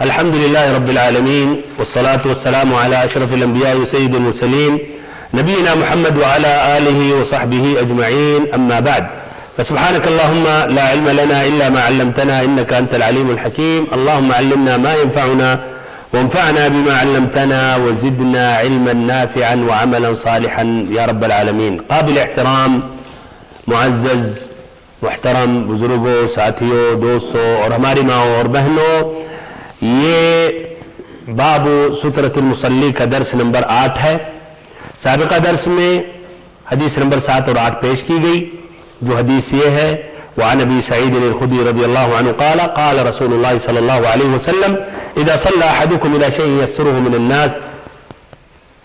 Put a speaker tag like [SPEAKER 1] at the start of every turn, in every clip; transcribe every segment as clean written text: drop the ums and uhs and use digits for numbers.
[SPEAKER 1] الحمدللہ رب العالمین والصلاة والسلام علی اشرف الانبیاء وسید المرسلین نبینا محمد وعلی آلہ وصحبہ اجمعین اما بعد فسبحانک اللہم لا علم لنا الا ما علمتنا انک انت العلیم الحکیم اللہم علمنا ما ينفعنا وانفعنا بما علمتنا وزدنا علما نافعا وعملا صالحا یا رب العالمین. قابل احترام معزز محترم بزرگوں، ساتھیوں، دوستوں اور ہماری ماؤں اور بہنوں، یہ باب سترۃ المصلی کا درس نمبر 8 ہے. سابقہ درس میں حدیث نمبر 7 اور 8 پیش کی گئی. جو حدیث یہ ہے وعن ابی سعید الخدری رضی اللہ عنہ قال قال رسول اللہ صلی اللہ علیہ وسلم اذا صلى احدكم الى شيء يسره من الناس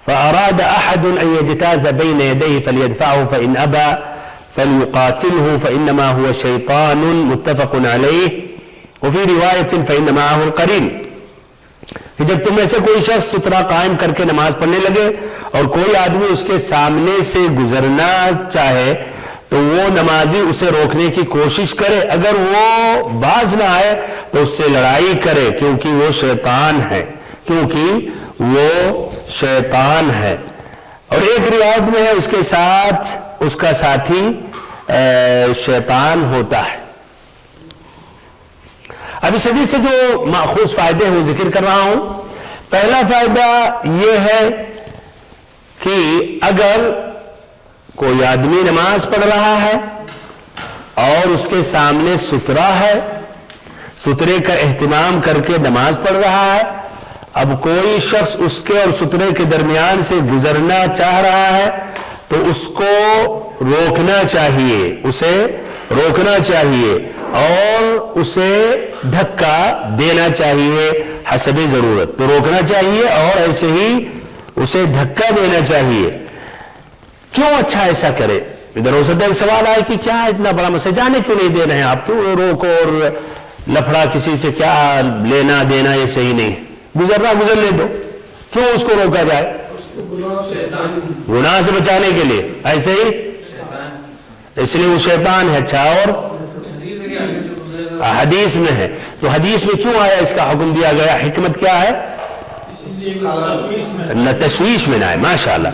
[SPEAKER 1] فاراد احد ان يجتاز بين يديه فليدفعه فان ابى فليقاتله فانما هو شيطان متفق عليه وفي روایت فإن معه القرین. کہ جب تم میں سے کوئی شخص سترہ قائم کر کے نماز پڑھنے لگے اور کوئی آدمی اس کے سامنے سے گزرنا چاہے تو وہ نمازی اسے روکنے کی کوشش کرے، اگر وہ باز نہ آئے تو اس سے لڑائی کرے کیونکہ وہ شیطان ہے، کیونکہ وہ شیطان ہے. اور ایک روایت میں ہے اس کے ساتھ اس کا ساتھی شیطان ہوتا ہے. اب اس حدیث سے جو ماخوذ فائدے ہیں وہ ذکر کر رہا ہوں. پہلا فائدہ یہ ہے کہ اگر کوئی آدمی نماز پڑھ رہا ہے اور اس کے سامنے سترہ ہے، سترے کا اہتمام کر کے نماز پڑھ رہا ہے، اب کوئی شخص اس کے اور سترے کے درمیان سے گزرنا چاہ رہا ہے تو اس کو روکنا چاہیے، اسے روکنا چاہیے اور اسے دھکا دینا چاہیے حسب ضرورت. تو روکنا چاہیے اور ایسے ہی اسے دھکا دینا چاہیے. کیوں اچھا ایسا کرے؟ ادھر ہو سکتا ہے سوال آئے کہ کیا اتنا بڑا مسئلہ، جانے کیوں نہیں دے رہے ہیں آپ، کیوں روکو اور لفڑا کسی سے کیا لینا دینا، یہ صحیح نہیں. گزرنا گزر لے دو، کیوں اس کو روکا جائے؟ گناہ سے بچانے کے لیے، ایسے ہی اس لیے وہ شیطان ہے. اچھا، اور حدیث میں ہے تو حدیث میں کیوں آیا، اس کا حکم دیا گیا، حکمت کیا ہے؟ نہ تشویش میں نہ آئے. ماشاءاللہ.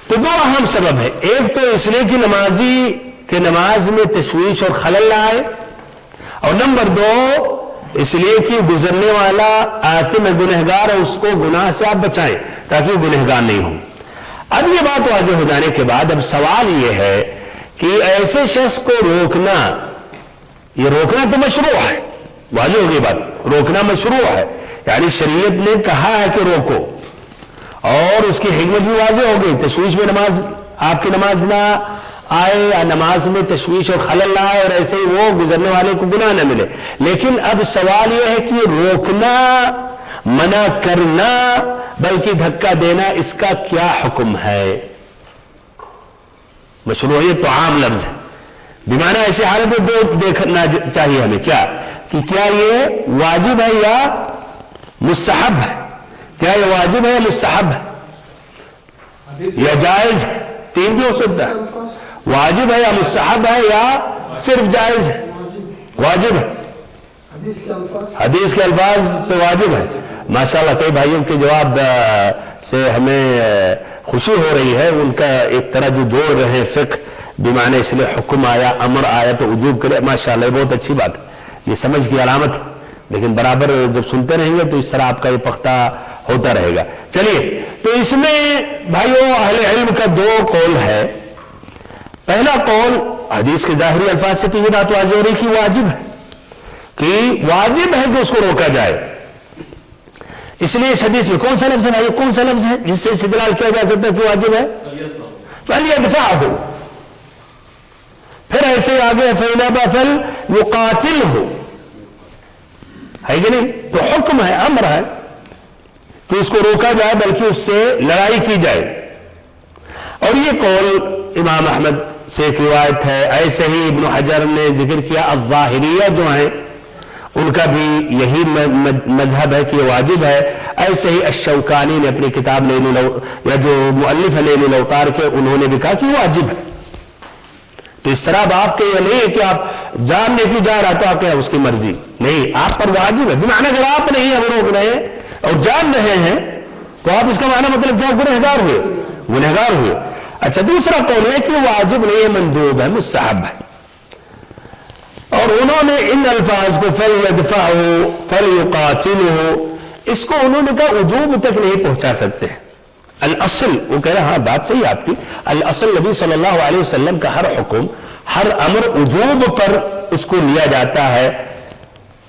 [SPEAKER 1] تو دو اہم سبب ہے. ایک تو اس لیے کہ نمازی کے نماز میں تشویش اور خلل نہ آئے، اور نمبر دو اس لیے کہ گزرنے والا آثم گنہگار ہے، اس کو گناہ سے آپ بچائیں تاکہ وہ گنہگار نہیں ہوں. اب یہ بات واضح ہو جانے کے بعد اب سوال یہ ہے کہ ایسے شخص کو روکنا، یہ روکنا تو مشروع ہے، واضح ہو گئی بات، روکنا مشروع ہے، یعنی شریعت نے کہا ہے کہ روکو، اور اس کی حکمت بھی واضح ہو گئی. تشویش میں نماز، آپ کی نماز نہ آئے یا نماز میں تشویش اور خلل نہ آئے اور ایسے ہی وہ گزرنے والے کو گناہ نہ ملے. لیکن اب سوال یہ ہے کہ روکنا، منع کرنا بلکہ دھکا دینا، اس کا کیا حکم ہے؟ مشروعیت تو عام لفظ ہے، بمعنی ایسی حالت میں دو دیکھنا چاہیے ہمیں، کیا کہ کیا یہ واجب ہے یا مستحب ہے، کیا یہ واجب ہے یا مستحب ہے یا جائز ہے؟ تین بھی ہو سکتا ہے، واجب ہے یا مستحب ہے یا صرف جائز ہے؟ واجب ہے، حدیث کے الفاظ سے واجب ہے. ماشاءاللہ کئی بھائیوں کے جواب سے ہمیں خوشی ہو رہی ہے، ان کا ایک طرح جو جوڑ رہے ہیں فقہ بمعنی اس لیے حکم آیا، امر آیا تو وجوب کرے. ماشاءاللہ یہ بہت اچھی بات ہے، یہ سمجھ کی علامت ہے. لیکن برابر جب سنتے رہیں گے تو اس طرح آپ کا یہ پختہ ہوتا رہے گا. چلیے، تو اس میں بھائیوں اہل علم کا دو قول ہے. پہلا قول، حدیث کے ظاہری الفاظ سے تو یہ بات واضح ہو رہی کہ واجب ہے، کہ واجب ہے کہ اس کو روکا جائے. اس لیے اس حدیث میں کون سا لفظ ہے، کون سا لفظ ہے جس سے استدلال کیا جا سکتا ہے کہ واجب ہے؟ فَلْيَدْفَعْهُ. پھر ایسے آگے فَإِنْ أَبَىٰ فَلْيُقَاتِلْهُ، ہے کہ نہیں؟ تو حکم ہے، امر ہے کہ اس کو روکا جائے بلکہ اس سے لڑائی کی جائے. اور یہ قول امام احمد سے ایک روایت ہے. ایسے ہی ابن حجر نے ذکر کیا الظاہریہ جو ہیں ان کا بھی یہی مذہب ہے کہ یہ واجب ہے. ایسے ہی الشوکانی نے اپنی کتاب یا جو مؤلف ہے نیل الاوطار کے، انہوں نے بھی کہا کہ واجب ہے. تو اس طرح اب آپ کے یہ نہیں ہے کہ آپ جان لے کے جا رہا تو آپ کہ اس کی مرضی نہیں، آپ پر واجب ہے، بمعنی اگر آپ نہیں ہمیں روک رہے ہیں اور جان رہے ہیں تو آپ اس کا معنی مطلب کیا گنہگار ہوئے، گنہگار ہوئے۔ اچھا دوسرا قول ہے کہ واجب نہیں ہے، مندوب ہے، مستحب ہے، اور انہوں نے ان الفاظ کو فَلْيَدْفَعُوا فَلْيُقَاتِلُوا اس کو انہوں نے کہا وجوب تک نہیں پہنچا سکتے۔ الاصل وہ کہہ رہا ہاں بات صحیح آپ کی، الاصل نبی صلی اللہ علیہ وسلم کا ہر حکم ہر امر وجوب پر اس کو لیا جاتا ہے،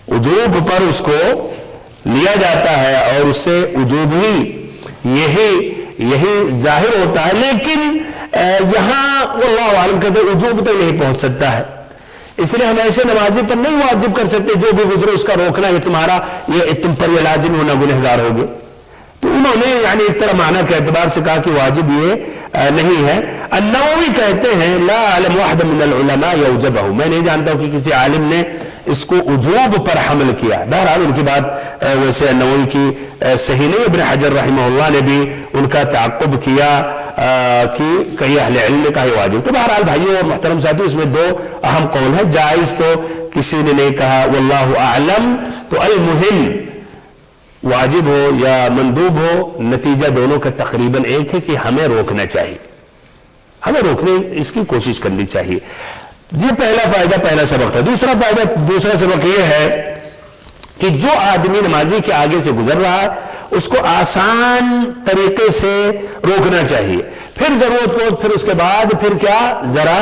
[SPEAKER 1] وجوب پر اس کو لیا جاتا ہے اور اس سے وجوب ہی یہی ظاہر ہوتا ہے، لیکن یہاں واللہ عالم کہتے ہیں وجوب تک نہیں پہنچ سکتا ہے، اس لیے ہم ایسے نمازی پر نہیں واجب کر سکتے جو بھی گزرے اس کا روکنا، یہ تمہارا یہ تم پر یہ لازم ہونا گنہگار ہوگے۔ تو انہوں نے یعنی ایک طرح معنی کے اعتبار سے کہا کہ واجب یہ نہیں ہے۔ النووی کہتے ہیں لا اعلم واحد من العلماء یوجبہ، میں نہیں جانتا ہوں کہ کسی عالم نے اس کو وجوب پر حمل کیا۔ بہرحال ان کی بات ویسے النووی کی صحیح نہیں، ابن حجر رحمہ اللہ نے بھی ان کا تعقب کیا کہ کئی اہل علم نے کہا یہ واجب۔ تو بہرحال بھائیوں اور محترم ساتھی اس میں دو اہم قول ہیں، جائز تو کسی نے نہیں کہا واللہ اعلم، تو المہم واجب ہو یا مندوب ہو نتیجہ دونوں کا تقریباً ایک ہے کہ ہمیں روکنا چاہیے، ہمیں روکنے اس کی کوشش کرنی چاہیے۔ یہ پہلا فائدہ، پہلا سبق تھا۔ دوسرا فائدہ، دوسرا سبق یہ ہے کہ جو آدمی نمازی کے آگے سے گزر رہا ہے اس کو آسان طریقے سے روکنا چاہیے، پھر ضرورت ہو پھر اس کے بعد پھر کیا ذرا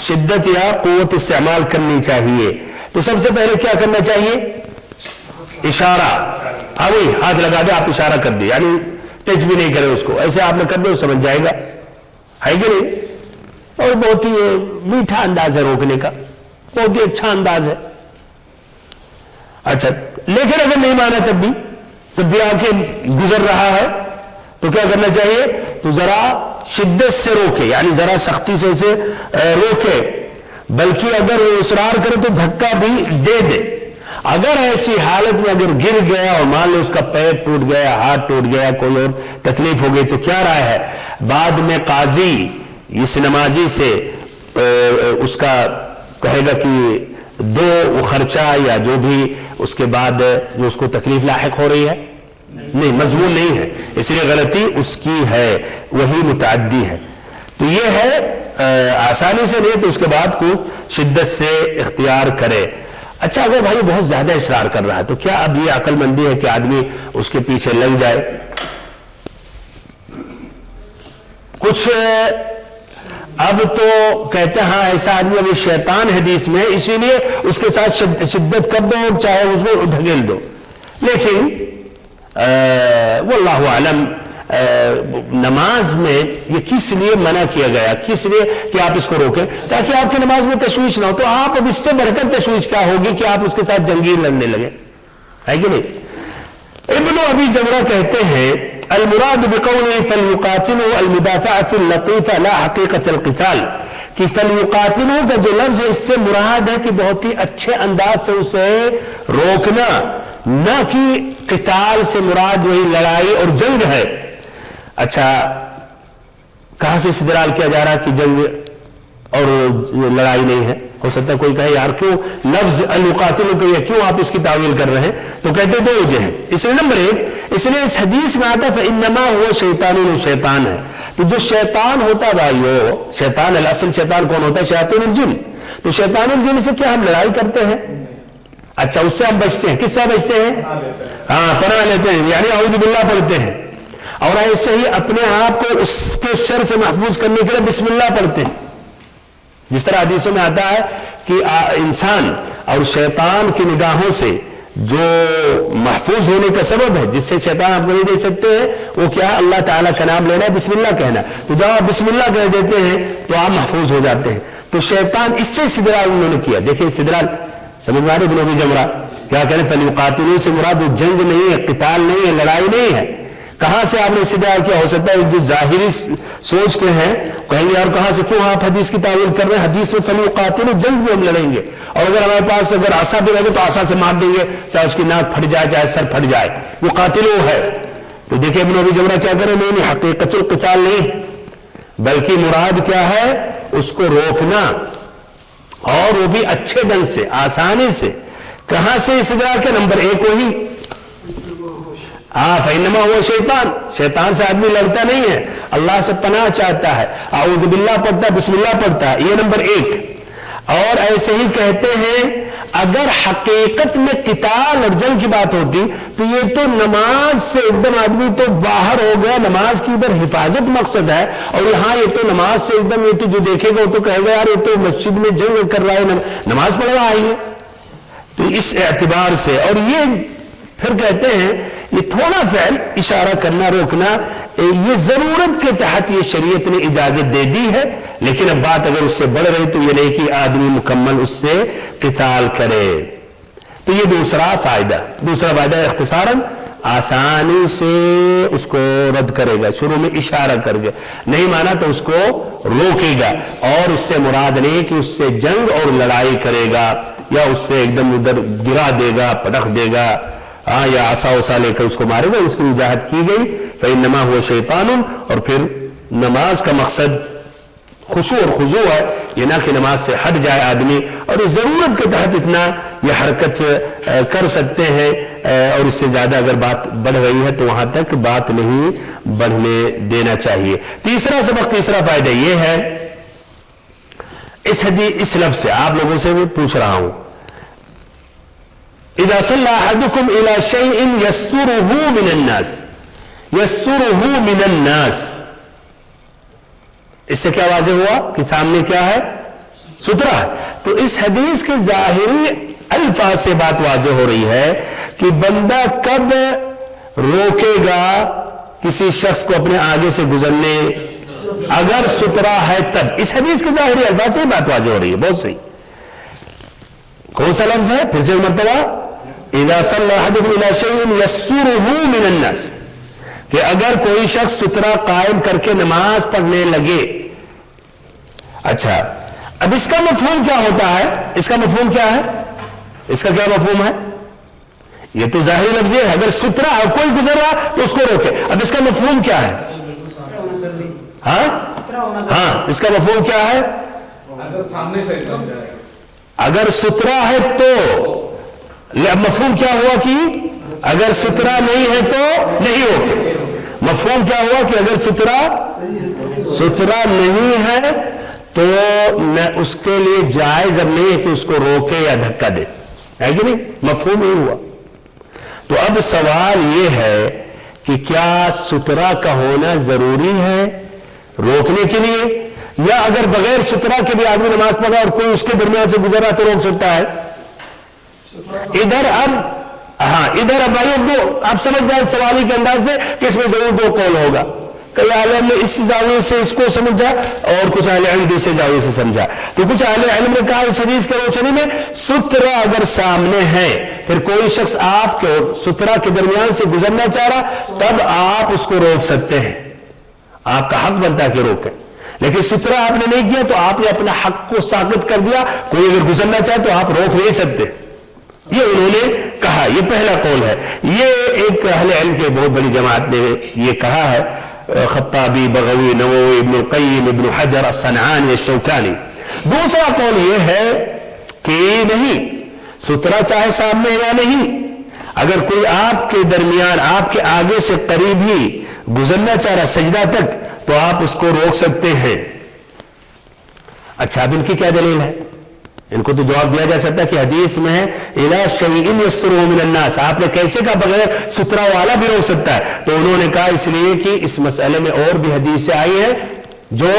[SPEAKER 1] شدت یا قوت استعمال کرنی چاہیے۔ تو سب سے پہلے کیا کرنا چاہیے؟ اشارہ، وہی ہاتھ لگا دے، آپ اشارہ کر دیں، یعنی ٹچ بھی نہیں کرے اس کو، ایسے آپ نے کر دے وہ سمجھ جائے گا، ہے کہ نہیں؟ اور بہت ہی میٹھا انداز ہے روکنے کا، بہت ہی اچھا انداز ہے۔ اچھا لیکن اگر نہیں مانا تب بھی آ کے گزر رہا ہے تو کیا کرنا چاہیے؟ تو ذرا شدت سے روکے، یعنی ذرا سختی سے اسے روکے، بلکہ اگر وہ اصرار کرے تو دھکا بھی دے دے۔ اگر ایسی حالت میں اگر گر گیا اور مان لو اس کا پیر ٹوٹ گیا، ہاتھ ٹوٹ گیا، کوئی اور تکلیف ہو گئی تو کیا رائے ہے؟ بعد میں قاضی اس نمازی سے اس کا کہے گا کہ دو وہ خرچہ یا جو بھی اس کے بعد جو اس کو تکلیف لاحق ہو رہی ہے، نہیں، مضمون نہیں ہے، اس لیے غلطی اس کی ہے، وہی متعدی ہے۔ تو یہ ہے آسانی سے نہیں تو اس کے بعد کو شدت سے اختیار کرے۔ اچھا اگر بھائی بہت زیادہ اصرار کر رہا ہے تو کیا اب یہ عقل مندی ہے کہ آدمی اس کے پیچھے لگ جائے؟ کچھ اب تو کہتے ہیں ہاں ایسا آدمی ابھی شیطان حدیث میں، اسی لیے اس کے ساتھ شدت کر دو، چاہے اس کو دھکیل دو، لیکن واللہ اعلم نماز میں یہ کس لیے منع کیا گیا، کس لیے کہ آپ اس کو روکیں تاکہ آپ کی نماز میں تشویش نہ ہو۔ تو آپ اب اس سے بڑھ کر تشویش کیا ہوگی کہ آپ اس کے ساتھ جنگیر لڑنے لگے، ہے کہ نہیں؟ ابن ابی جمرہ کہتے ہیں المراد بقوله فليقاتلوا المدافعة اللطيفة لا حقيقة القتال، کہ فليقاتلوا کا جو لفظ ہے اس سے مراد ہے کہ بہت ہی اچھے انداز سے اسے روکنا، نہ کہ قتال سے مراد وہی لڑائی اور جنگ ہے۔ اچھا کہاں سے استدلال کیا جا رہا کہ جنگ اور لڑائی نہیں ہے؟ ہو سکتا ہے کوئی کہے یار کیوں لفظ القاتل کو کیوں آپ اس کی تعویل کر رہے ہیں؟ تو کہتے دو وجہ ہے۔ اس لیے نمبر ایک، اس لیے اس حدیث میں آتا ہے فَإِنَّمَا هُوَ شَيْطَانٌ، شیطان ہے۔ تو جو شیطان ہوتا ہے بھائیو، شیطان الاصل شیطان کون ہوتا ہے؟ شیاطین الجن۔ تو شیطان الجن سے کیا ہم لڑائی کرتے ہیں؟ اچھا اس سے ہم بچتے ہیں، کس سے بچتے ہیں؟ ہاں پناہ لیتے ہیں، یعنی اعوذ باللہ پڑھتے ہیں، اور ایسے ہی اپنے آپ کو اس کے شر سے محفوظ کرنے کے لیے بسم اللہ پڑھتے ہیں۔ جس طرح حدیثوں میں آتا ہے کہ انسان اور شیطان کی نگاہوں سے جو محفوظ ہونے کا سبب ہے، جس سے شیطان آپ کو نہیں دیکھ سکتے ہیں، وہ کیا ہے؟ اللہ تعالیٰ کا نام لینا، بسم اللہ کہنا۔ تو جب آپ بسم اللہ کہہ دیتے ہیں تو آپ محفوظ ہو جاتے ہیں۔ تو شیطان اس سے استدلال انہوں نے کیا، دیکھیں استدلال سمجھ میں آ رہی؟ ابن ابی جمرہ کیا کہہ رہے ہیں؟ فَلْيُقَاتِلُوا سے مراد جنگ نہیں ہے، قتال نہیں ہے، لڑائی نہیں ہے۔ کہاں سے آپ نے استدلال کیا؟ ہو سکتا ہے جو ظاہری سوچ کے ہیں کہیں گے اور کہاں سے کیوں آپ حدیث کی تعویل کر رہے ہیں؟ حدیث میں فَلْيُقَاتِلُوا جنگ میں ہم لڑیں گے، اور اگر ہمارے پاس اگر عصا بھی لگے تو عصا سے مار دیں گے، چاہے اس کی ناک پھٹ جائے چاہے سر پھٹ جائے، وہ قاتلو ہے۔ تو دیکھیں ابن ابی جمرہ کیا کریں؟ نہیں حقیقت القتال نہیں، بلکہ مراد کیا ہے؟ اس کو روکنا، اور وہ بھی اچھے ڈھنگ سے، آسانی سے. کہاں سے استدلال کے؟ نمبر 1 وہی فإنما هو شیطان سے آدمی لڑتا نہیں ہے، اللہ سے پناہ چاہتا ہے، اعوذ باللہ پڑھتا ہے، بسم اللہ پڑھتا ہے. یہ نمبر 1. اور ایسے ہی کہتے ہیں اگر حقیقت میں قتال اور جنگ کی بات ہوتی تو یہ تو نماز سے ایک دم آدمی تو باہر ہو گیا، نماز کی ادھر حفاظت مقصد ہے، اور یہاں یہ تو نماز سے ایک دم، یہ تو جو دیکھے گا وہ تو کہے گا یار یہ تو مسجد میں جنگ کر رہا ہے، نماز پڑھ رہا ہے. تو اس اعتبار سے، اور یہ پھر کہتے ہیں یہ تھوڑا فعل اشارہ کرنا روکنا یہ ضرورت کے تحت یہ شریعت نے اجازت دے دی ہے، لیکن اب بات اگر اس سے بڑھ رہی تو یہ نہیں کہ آدمی مکمل اس سے قتال کرے. تو یہ دوسرا فائدہ اختصاراً آسانی سے اس کو رد کرے گا، شروع میں اشارہ کر کے، نہیں مانا تو اس کو روکے گا. اور اس سے مراد نہیں کہ اس سے جنگ اور لڑائی کرے گا یا اس سے ایک دم ادھر گرا دے گا، پٹخ دے گا، یا عصا وصا لے کر اس کو مارے گا. اس کی وجاہت کی گئی فإنما هو شیطان. اور پھر نماز کا مقصد خشوع اور خضوع ہے، یہ نہ کہ نماز سے ہٹ جائے آدمی، اور اس ضرورت کے تحت اتنا یہ حرکت کر سکتے ہیں، اور اس سے زیادہ اگر بات بڑھ رہی ہے تو وہاں تک بات نہیں بڑھنے دینا چاہیے. تیسرا سبق، تیسرا فائدہ یہ ہے اس لفظ سے آپ لوگوں سے میں پوچھ رہا ہوں، اذا صلى احدكم الى شيء يسره من الناس، اس سے کیا واضح ہوا کہ سامنے کیا ہے؟ سترہ ہے. تو اس حدیث کے ظاہری الفاظ سے بات واضح ہو رہی ہے کہ بندہ کب روکے گا کسی شخص کو اپنے آگے سے گزرنے، اگر سترہ ہے تب. اس حدیث کے ظاہری الفاظ سے بات واضح ہو رہی ہے. بہت صحیح. کون سا لفظ ہے؟ پھر سے ایک مرتبہ، اذا صلى احدكم الى شيء يسره من الناس، کہ اگر کوئی شخص سترہ قائم کر کے نماز پڑھنے لگے. اچھا، اب اس کا مفہوم کیا ہوتا ہے؟ اس کا مفہوم کیا ہے؟ اس کا کیا مفہوم ہے؟ یہ تو ظاہری لفظ ہے، اگر سترہ کوئی گزر رہا تو اس کو روکے. اب اس کا مفہوم کیا ہے؟ ہاں اس کا مفہوم کیا ہے؟ اگر سترہ ہے تو مفہوم کیا ہوا کہ اگر سترہ نہیں ہے تو نہیں روکے. مفہوم کیا ہوا کہ اگر سترہ نہیں ہے تو اس کے لیے جائز اب نہیں ہے کہ اس کو روکے یا دھکا دے، ہے کہ نہیں؟ مفہوم یہ ہوا. تو اب سوال یہ ہے کہ کیا سترہ کا ہونا ضروری ہے روکنے کے لیے، یا اگر بغیر سترہ کے بھی آدمی نماز پڑھا اور کوئی اس کے درمیان سے گزرا تو روک سکتا ہے؟ ادھر اب بھائی آپ سمجھ جائیں سوالی کے انداز سے کہ اس میں ضرور دو قول ہوگا. کئی اہل علم نے اس زاویے سے اس کو سمجھا اور کچھ اہل علم دوسرے زاویے سے سمجھا. تو کچھ اہل علم نے کہا اس حدیث کے روشنی میں سترہ اگر سامنے ہے، پھر کوئی شخص آپ کے سترہ کے درمیان سے گزرنا چاہ رہا، تب آپ اس کو روک سکتے ہیں، آپ کا حق بنتا ہے کہ روکیں. لیکن سترہ آپ نے نہیں کیا تو آپ نے اپنا حق کو ساقط کر دیا. کوئی اگر گزرنا چاہے تو آپ روک نہیں سکتے. یہ انہوں نے کہا، یہ پہلا قول ہے. یہ ایک اہل علم کے بہت بڑی جماعت نے یہ کہا ہے، خطابی، بغوی، نووی، ابن القیم، ابن حجر، الصنعانی، الشوکانی. دوسرا قول یہ ہے کہ نہیں، سترہ چاہے سامنے یا نہیں، اگر کوئی آپ کے درمیان، آپ کے آگے سے قریب ہی گزرنا چاہ رہا سجدہ تک، تو آپ اس کو روک سکتے ہیں. اچھا، اب ان کی کیا دلیل ہے؟ ان کو تو جواب دیا جا سکتا ہے کہ حدیث میں ہے اِلَى شَيْءٍ يَسْرُهُ مِنَ النَّاسِ، آپ نے کیسے کہا بغیر سترہ والا بھی روک سکتا ہے؟ تو انہوں نے کہا اس لیے کہ اس مسئلے میں اور بھی حدیثیں آئی ہیں جو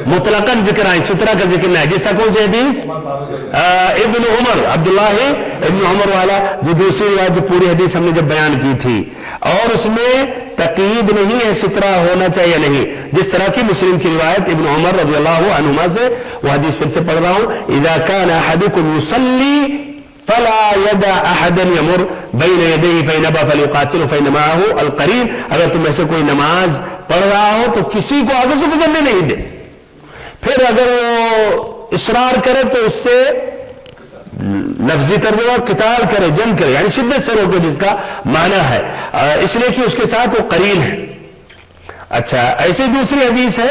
[SPEAKER 1] مطلقاً ذکر آئی، سترہ کا ذکر نہیں ہے. جیسا کون سی حدیث؟ ابن عمر، عبداللہ ابن عمر والا، جو دوسری روایت جو پوری حدیث ہم نے جب بیان کی تھی، اور اس میں تقیید نہیں ہے سترہ ہونا چاہیے نہیں. جس طرح کی مسلم کی روایت ابن عمر رضی اللہ عنہما سے، وہ حدیث پھر سے پڑھ رہا ہوں، اذا كان احدكم يصلي فلا يدع احدا يمر بين يديه فإن أبى فليقاتله فإن معه القرين. اگر تم ایسے کوئی نماز پڑھ رہا ہو تو کسی کو آگے سے گزرنے نہیں دے. پھر اگر وہ اصرار کرے تو اس سے لفظی ترجمہ قتال کرے، جنگ کرے، یعنی شدت سے روکے، جس کا معنی ہے اس لیے کہ اس کے ساتھ وہ قرین ہے. اچھا، ایسی دوسری حدیث ہے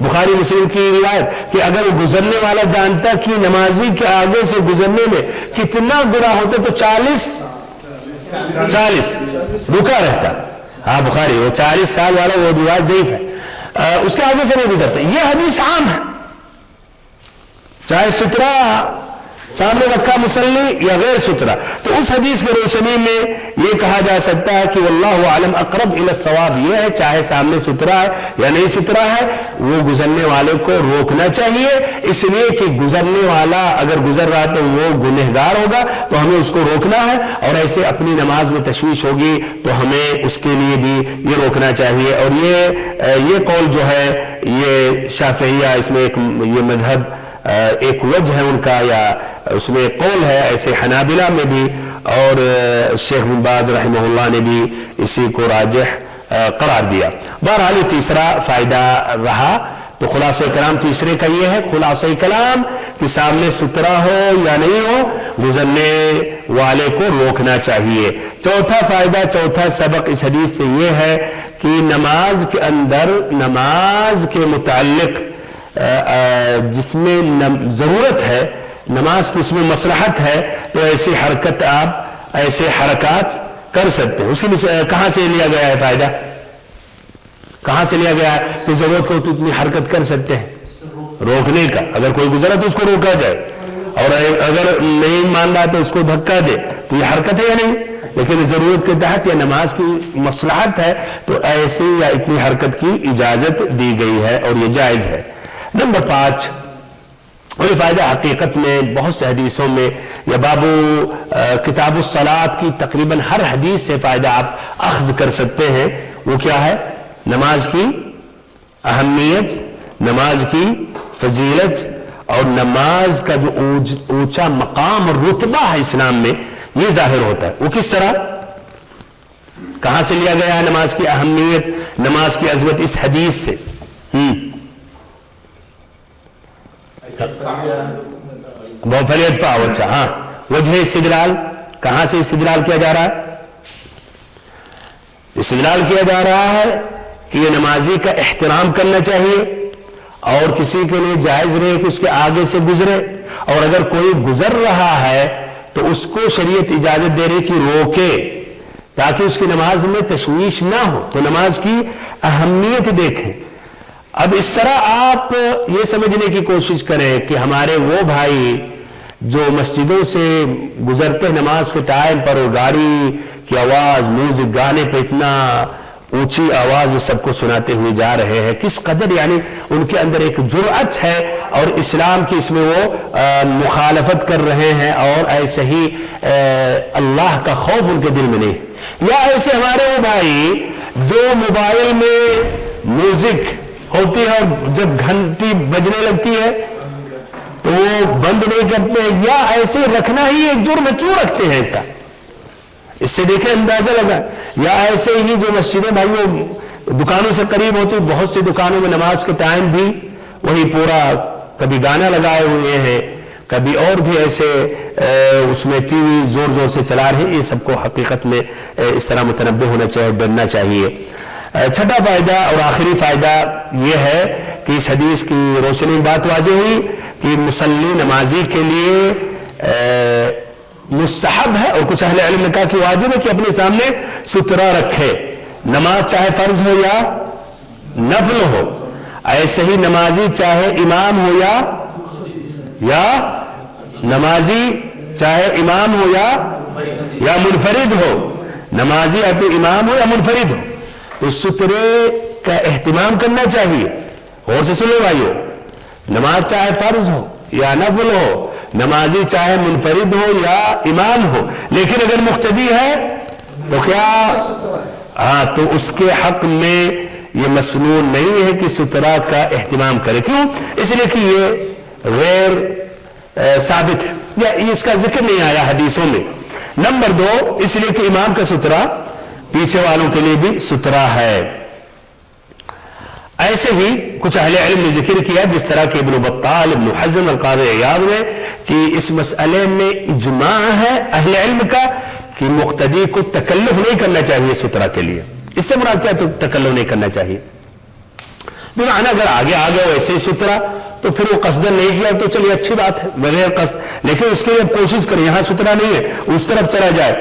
[SPEAKER 1] بخاری مسلم کی روایت کہ اگر وہ گزرنے والا جانتا کہ نمازی کے آگے سے گزرنے میں کتنا گناہ ہوتا تو 40 رکا رہتا. ہاں بخاری وہ 40 سال والا وہ روایت ضعیف ہے، اس کے آگے سے نہیں گزرتا. یہ حدیث عام ہے، چاہے سترا سامنے رکھا مصلی یا غیر سترا. تو اس حدیث کی روشنی میں یہ کہا جا سکتا ہے کہ واللہ اعلم اقرب الی الصواب یہ ہے، چاہے سامنے سترا ہے یا نہیں سترا ہے، وہ گزرنے والے کو روکنا چاہیے، اس لیے کہ گزرنے والا اگر گزر رہا تو وہ گنہگار ہوگا، تو ہمیں اس کو روکنا ہے. اور ایسے اپنی نماز میں تشویش ہوگی تو ہمیں اس کے لیے بھی یہ روکنا چاہیے. اور یہ قول جو ہے یہ شافعیہ، اس میں ایک یہ مذہب ایک وجہ ہے ان کا، یا اس میں قول ہے. ایسے حنابلہ میں بھی اور شیخ بن باز رحمہ اللہ نے بھی اسی کو راجح قرار دیا. بہرحال یہ تیسرا فائدہ رہا. تو خلاصہ کلام تیسرے کا یہ ہے، خلاصہ کلام کہ سامنے سترا ہو یا نہیں ہو، گزرنے والے کو روکنا چاہیے. چوتھا فائدہ، چوتھا سبق اس حدیث سے یہ ہے کہ نماز کے اندر، نماز کے متعلق جس میں ضرورت ہے، نماز کی اس میں مصلحت ہے، تو ایسی حرکت آپ ایسے حرکات کر سکتے ہیں. اس کے لیے کہاں سے لیا گیا ہے فائدہ؟ کہاں سے لیا گیا ہے کہ ضرورت کو تو اتنی حرکت کر سکتے ہیں؟ روکنے کا. اگر کوئی گزرا تو اس کو روکا جائے، اور اگر نہیں مان رہا تو اس کو دھکا دے، تو یہ حرکت ہے یا نہیں؟ لیکن ضرورت کے تحت یا نماز کی مصلحت ہے تو ایسی یا اتنی حرکت کی اجازت دی گئی ہے اور یہ جائز ہے. نمبر 5، اور یہ فائدہ حقیقت میں بہت سے حدیثوں میں، یا بابو کتاب الصلاۃ کی تقریباً ہر حدیث سے فائدہ آپ اخذ کر سکتے ہیں. وہ کیا ہے؟ نماز کی اہمیت، نماز کی فضیلت، اور نماز کا جو اونچا مقام اور رتبہ ہے اسلام میں، یہ ظاہر ہوتا ہے. وہ کس طرح، کہاں سے لیا گیا ہے نماز کی اہمیت، نماز کی عظمت؟ اس حدیث سے. اچھا، ہاں، وجہ استدلال، کہاں سے استدلال کیا جا رہا ہے؟ استدلال کیا جا رہا ہے کہ یہ نمازی کا احترام کرنا چاہیے، اور کسی کے لیے جائز رہے کہ اس کے آگے سے گزرے، اور اگر کوئی گزر رہا ہے تو اس کو شریعت اجازت دے رہی کہ روکے تاکہ اس کی نماز میں تشویش نہ ہو. تو نماز کی اہمیت دیکھیں. اب اس طرح آپ یہ سمجھنے کی کوشش کریں کہ ہمارے وہ بھائی جو مسجدوں سے گزرتے نماز کے ٹائم پر، اور گاڑی کی آواز، میوزک، گانے پہ اتنا اونچی آواز میں سب کو سناتے ہوئے جا رہے ہیں، کس قدر یعنی ان کے اندر ایک جرأت ہے، اور اسلام کی اس میں وہ مخالفت کر رہے ہیں، اور ایسے ہی اللہ کا خوف ان کے دل میں نہیں. یا ایسے ہمارے وہ بھائی جو موبائل میں میوزک ہوتی ہے اور جب گھنٹی بجنے لگتی ہے تو وہ بند نہیں کرتے ہیں، یا ایسے رکھنا ہی ایک جرم ہے، کیوں رکھتے ہیں ایسا؟ اس سے دیکھیں اندازہ لگا. یا ایسے ہی جو مسجدیں بھائی وہ دکانوں سے قریب ہوتی، بہت سی دکانوں میں نماز کے ٹائم بھی وہی پورا کبھی گانا لگائے ہوئے ہیں، کبھی اور بھی ایسے اس میں ٹی وی زور زور سے چلا رہے ہیں. یہ سب کو حقیقت میں اس طرح متنبہ ہونا چاہیے، ڈرنا چاہیے. چھٹا فائدہ اور آخری فائدہ یہ ہے کہ اس حدیث کی روشنی میں بات واضح ہوئی کہ مصلی نمازی کے لیے مستحب ہے، اور کچھ اہل علم نے کہا کہ واجب ہے کہ اپنے سامنے سترا رکھے، نماز چاہے فرض ہو یا نفل ہو. ایسے ہی نمازی چاہے امام ہو یا نمازی چاہے امام ہو یا منفرد ہو، نمازی یا تو امام ہو یا منفرد ہو، تو سترے کا اہتمام کرنا چاہیے. اور سے سنو بھائیو، نماز چاہے فرض ہو یا نفل ہو، نمازی چاہے منفرد ہو یا امام ہو، لیکن اگر مقتدی ہے تو کیا تو اس کے حق میں یہ مسنون نہیں ہے کہ سترا کا اہتمام کرے. کیوں؟ اس لیے کہ یہ غیر ثابت ہے، یا اس کا ذکر نہیں آیا حدیثوں میں. نمبر 2، اس لیے کہ امام کا سترا پیچھے والوں کے لیے بھی سترا ہے. ایسے ہی کچھ اہل علم نے ذکر کیا، جس طرح کہ ابن بطال، ابن حزم، القاضی عیاض نے، کہ اس مسئلے میں اجماع ہے اہل علم کا کہ مقتدی کو تکلف نہیں کرنا چاہیے سترا کے لیے. اس سے مراد کیا؟ تو تکلف نہیں کرنا چاہیے. بمعنی اگر آگے آ گیا ویسے ہی سترا تو پھر وہ قصدن نہیں کیا تو چلیے اچھی بات ہے بغیر قصد، لیکن اس کے لیے اب کوشش کریں یہاں سترا نہیں ہے اس طرف چلا جائے،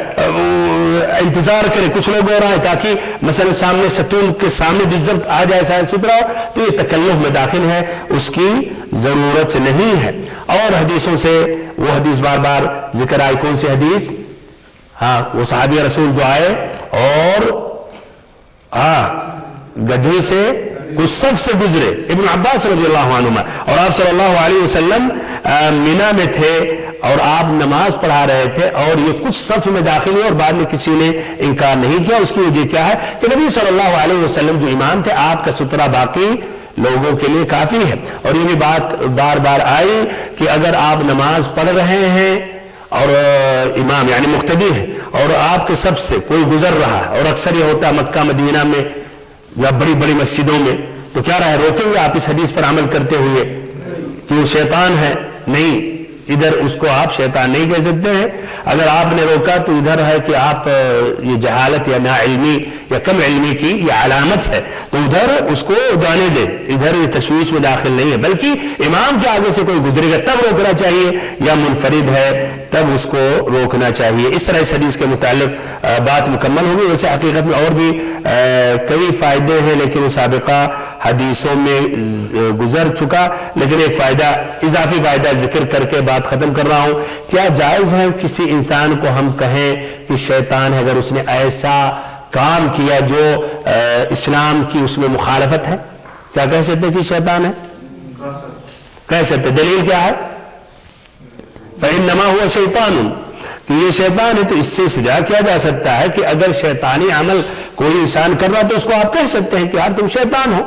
[SPEAKER 1] انتظار کرے کچھ لوگ ہو رہا ہے تاکہ مثلا سامنے ستون کے سامنے بالضبط آ جائے شاید سترا، تو یہ تکلف میں داخل ہے، اس کی ضرورت نہیں ہے۔ اور حدیثوں سے وہ حدیث بار بار ذکر آئی، کون سی حدیث؟ ہاں وہ صحابی رسول جو آئے اور گدھے سے کچھ صف سے گزرے، ابن عباس رضی اللہ عنہما، اور آپ صلی اللہ علیہ وسلم مینا میں تھے اور آپ نماز پڑھا رہے تھے اور یہ کچھ صف میں داخل ہوئے اور بعد میں کسی نے انکار نہیں کیا۔ اس کی وجہ کیا ہے کہ نبی صلی اللہ علیہ وسلم جو امام تھے، آپ کا سترہ باقی لوگوں کے لیے کافی ہے۔ اور یہ بھی بات بار بار آئی کہ اگر آپ نماز پڑھ رہے ہیں اور امام یعنی مقتدی ہے اور آپ کے سب سے کوئی گزر رہا ہے، اور اکثر یہ ہوتا ہے مکہ مدینہ میں یا بڑی بڑی مسجدوں میں، تو کیا رہے روکیں گے آپ اس حدیث پر عمل کرتے ہوئے کہ وہ شیطان ہے؟ نہیں، ادھر اس کو آپ شیطان نہیں کہہ سکتے ہیں۔ اگر آپ نے روکا تو ادھر ہے کہ آپ یہ جہالت یا نا علمی یا کم علمی کی یہ علامت ہے، تو ادھر اس کو جانے دیں، ادھر یہ تشویش میں داخل نہیں ہے، بلکہ امام کے آگے سے کوئی گزرے گا تب روکنا چاہیے، یا منفرد ہے تب اس کو روکنا چاہیے۔ اس طرح اس حدیث کے متعلق بات مکمل ہوگی۔ ویسے حقیقت میں اور بھی کئی فائدے ہیں لیکن وہ سابقہ حدیثوں میں گزر چکا، لیکن ایک فائدہ اضافی فائدہ ذکر کر کے بات ختم کر رہا ہوں۔ کیا جائز ہے کسی انسان کو ہم کہیں کہ شیطان ہے اگر اس نے ایسا کام کیا جو اسلام کی اس میں مخالفت ہے؟ کیا کہہ سکتے کہ شیطان ہے؟ کہہ سکتے، دلیل کیا ہے؟ فَإِنَّمَا هُوَ شَيْطَانٌ، کہ یہ شیطان ہے، تو اس سے استدلال کیا جا سکتا ہے کہ اگر شیطانی عمل کوئی انسان کر رہا تو اس کو آپ کہہ سکتے ہیں کہ یار تم شیطان ہو۔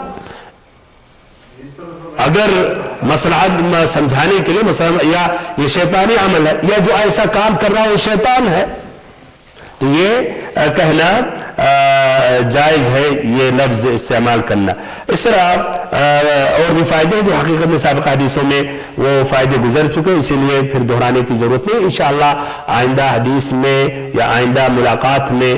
[SPEAKER 1] اگر مصلحت سمجھانے کے لیے مثلا یا یہ شیطانی عمل ہے یا جو ایسا کام کر رہا ہے وہ شیطان ہے، تو یہ کہنا جائز ہے، یہ لفظ استعمال کرنا۔ اس طرح اور بھی فائدے ہیں جو حقیقت میں سابقہ حدیثوں میں وہ فائدے گزر چکے، اسی لیے پھر دہرانے کی ضرورت نہیں۔ انشاءاللہ آئندہ حدیث میں یا آئندہ ملاقات میں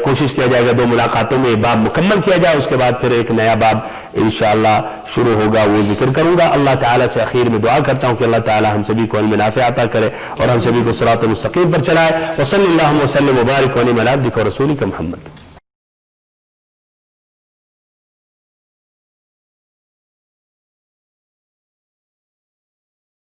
[SPEAKER 1] کوشش کیا جائے گا 2 ملاقاتوں میں یہ باب مکمل کیا جائے، اس کے بعد پھر ایک نیا باب انشاءاللہ شروع ہوگا، وہ ذکر کروں گا۔ اللہ تعالیٰ سے اخیر میں دعا کرتا ہوں کہ اللہ تعالیٰ ہم سبھی کو علم نافع عطا کرے اور ہم سبھی کو صراط مستقیم پر چلائے۔ وصلی اللہ وسلم وبارک علی عبدک ورسولک محمد۔